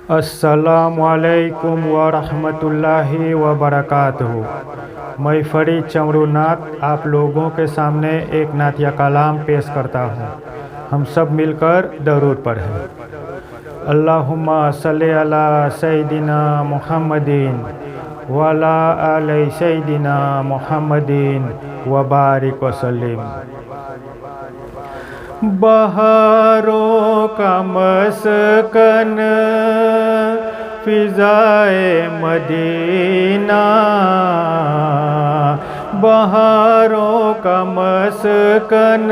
अस्सलामुअलैकुम वरहमतुल्लाहि वबरकातुहू। मैं फरीद चमरू नात आप लोगों के सामने एक नातिया कलाम पेश करता हूँ। हम सब मिलकर दरूद पढ़ें। अल्लाहुम्मा सल्ली अला सय्यिदिना मुहम्मदिन वअला आलि सय्यिदिना मुहम्मदिन व बारिक वसल्लिम। बहारों का मस्कन फिजाए मदीना, बहारों का मस्कन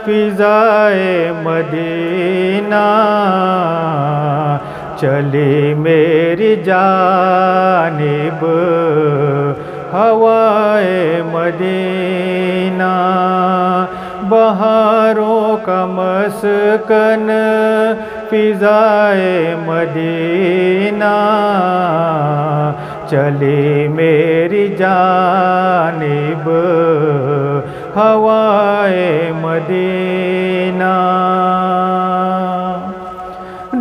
फिजाए मदीना, चली मेरी जानिब हवाए मदीना। बहारों का मस्कन फिजाए मदीना, चली मेरी जानिब हवाए मदीना।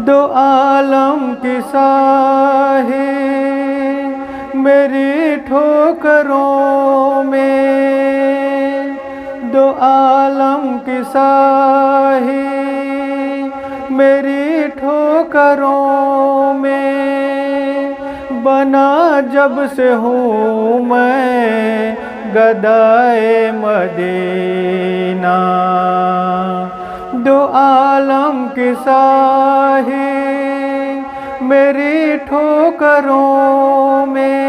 दो आलम की साही मेरी ठोकरों में, दो आलम की साही मेरी ठोकरों में, बना जब से हूँ मैं गदाए मदीना। दो आलम की साही मेरी ठोकरों में,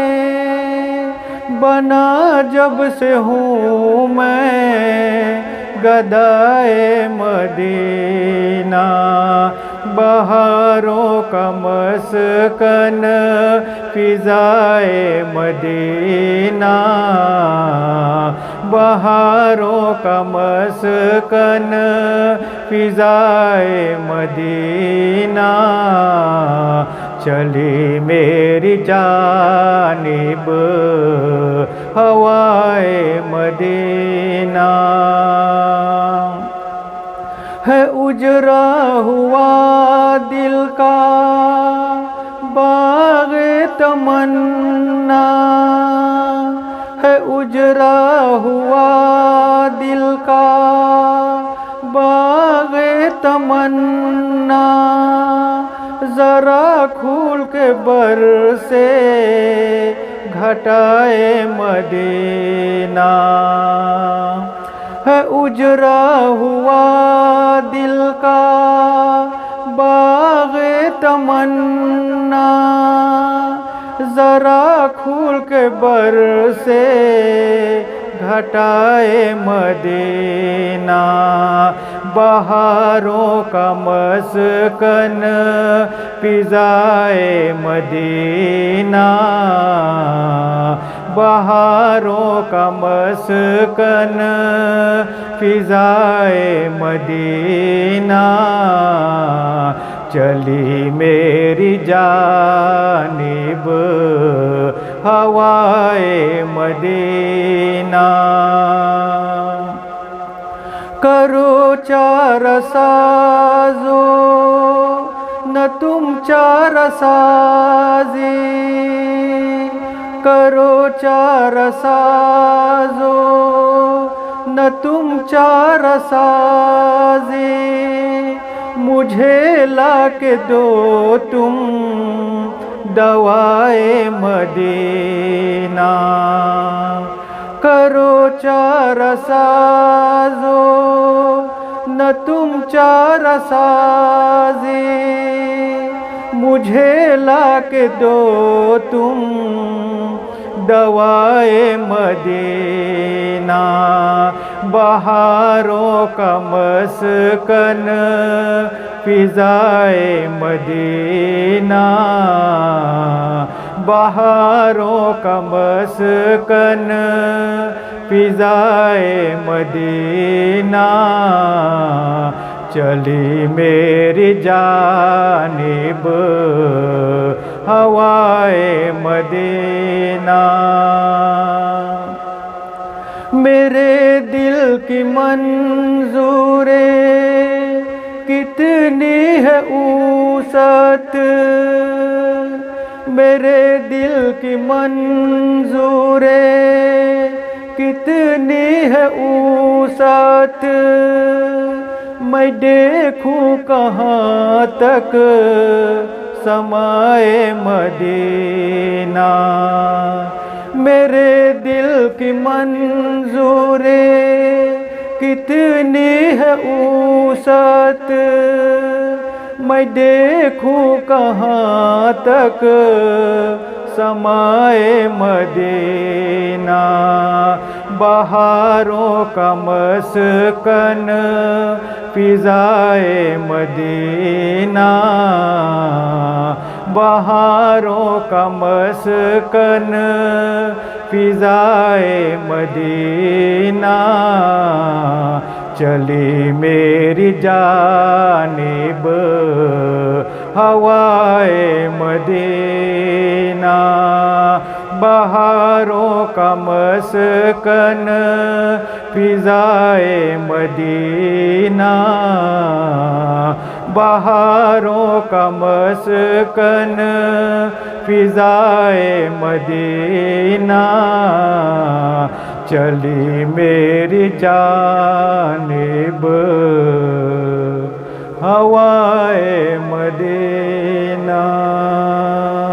बना जब से हूँ मैं गदाए मदीना। बहारों का मस्कन फिजाए मदीना, बहारों का मस्कन फिजाए मदीना, चली मेरी जानिब हवाए मदीना। है उजरा हुआ दिल का बाग़े तमन्ना, है उजरा हुआ दिल का बाग़े तमन्ना, ज़रा खूल के बर से घटाए मदीना। है उजरा हुआ दिल का बाग़े तमन्ना, ज़रा खूल के बर से घटाए मदीना। बहारों का मस्कन फिजाए मदीना, बहारों का मस्कन फिजाए मदीना, चली मेरी जानिब हवाए मदीना। करो चार साजो न तुम चार साजी, करो चार साजो न तुम चार साजी, मुझे लाके दो तुम दवाए मदीना। करो चार साजो न तुम चार साजी, मुझे लाके दो तुम दवाए मदीना। बहारों का मस्कन फिजाए मदीना, बहारों का मस्कन फिजाए मदीना, चली मेरी जानिब हवाए मदीना। मेरे दिल की मंजूरे की कितनी है वसअत मेरे दिल की मंजूरे, कितनी है वसअत मैं देखूं कहाँ तक समाए मदीना। मेरे दिल की मंजूरे कितनी है वसअत मैं देखूं कहाँ तक समाए मदीना। बहारों का मस्कन फिजाए मदीना, बहारों का मस्कन फिजाए मदीना। चली मेरी जानिब हवाए मदीना, बहारों का मस्कन फिजाए मदीना, बहारों का मस्कन फिजाए मदीना। चली मेरी जानिब हवाए मदीना।